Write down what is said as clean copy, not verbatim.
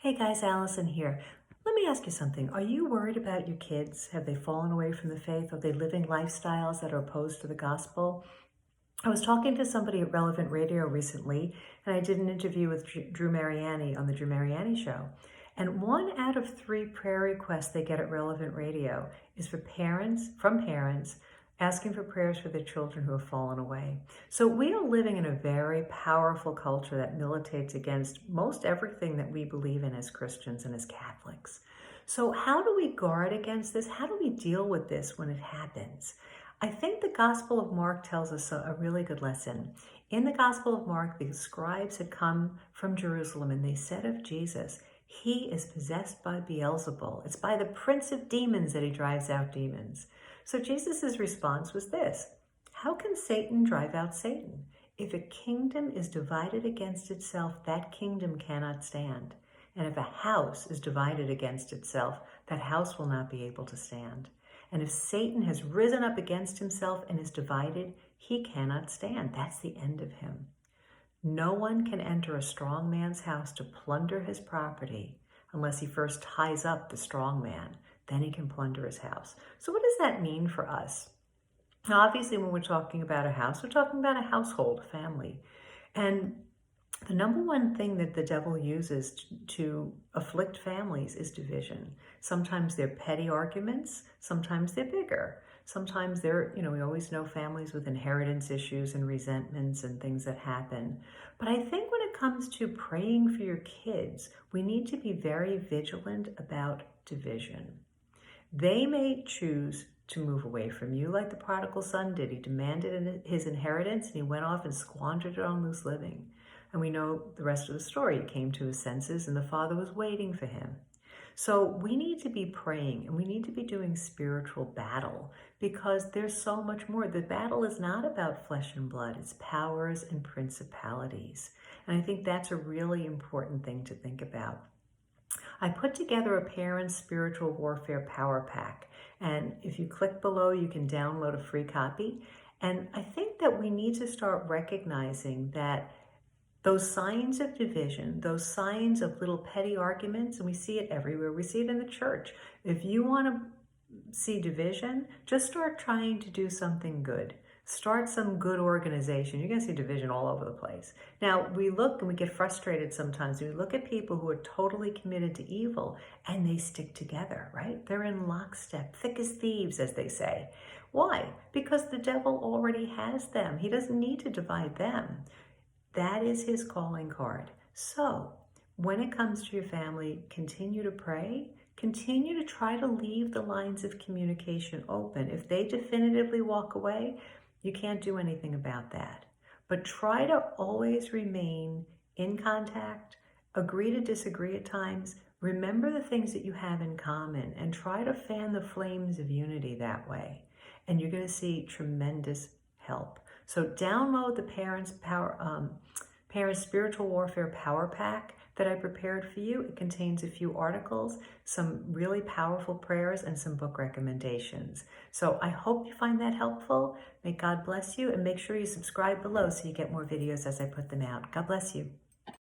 Hey guys, Allison here. Let me ask you something. Are you worried about your kids? Have they fallen away from the faith? Are they living lifestyles that are opposed to the gospel? I was talking to somebody at Relevant Radio recently, and I did an interview with Drew Mariani on the Drew Mariani Show. And 1 out of 3 prayer requests they get at Relevant Radio is from parents, asking for prayers for their children who have fallen away. So we are living in a very powerful culture that militates against most everything that we believe in as Christians and as Catholics. So how do we guard against this? How do we deal with this when it happens? I think the Gospel of Mark tells us a really good lesson. In the Gospel of Mark, the scribes had come from Jerusalem and they said of Jesus, he is possessed by Beelzebul. It's by the prince of demons that he drives out demons. So Jesus' response was this: how can Satan drive out Satan? If a kingdom is divided against itself, that kingdom cannot stand. And if a house is divided against itself, that house will not be able to stand. And if Satan has risen up against himself and is divided, he cannot stand. That's the end of him. No one can enter a strong man's house to plunder his property unless he first ties up the strong man. Then he can plunder his house. So what does that mean for us? Now, obviously, when we're talking about a house, we're talking about a household, a family. And the number one thing that the devil uses to afflict families is division. Sometimes they're petty arguments, sometimes they're bigger. Sometimes they're, we always know families with inheritance issues and resentments and things that happen. But I think when it comes to praying for your kids, we need to be very vigilant about division. They may choose to move away from you like the prodigal son did. He demanded his inheritance and he went off and squandered it on loose living. And we know the rest of the story. He came to his senses and the father was waiting for him. So we need to be praying and we need to be doing spiritual battle because there's so much more. The battle is not about flesh and blood. It's powers and principalities. And I think that's a really important thing to think about. I put together a Parents Spiritual Warfare Power Pack. And if you click below, you can download a free copy. And I think that we need to start recognizing that those signs of division, those signs of little petty arguments, and we see it everywhere. We see it in the church. If you want to see division, just start trying to do something good. Start some good organization. You're going to see division all over the place. Now, we look and we get frustrated sometimes. We look at people who are totally committed to evil and they stick together, right? They're in lockstep, thick as thieves, as they say. Why? Because the devil already has them. He doesn't need to divide them. That is his calling card. So when it comes to your family, continue to pray. Continue to try to leave the lines of communication open. If they definitively walk away, you can't do anything about that. But try to always remain in contact, agree to disagree at times, remember the things that you have in common, and try to fan the flames of unity that way. And you're going to see tremendous help. So download the Parents Spiritual Warfare Power Pack that I prepared for you. It contains a few articles, some really powerful prayers, and some book recommendations. So I hope you find that helpful. May God bless you, and make sure you subscribe below so you get more videos as I put them out. God bless you.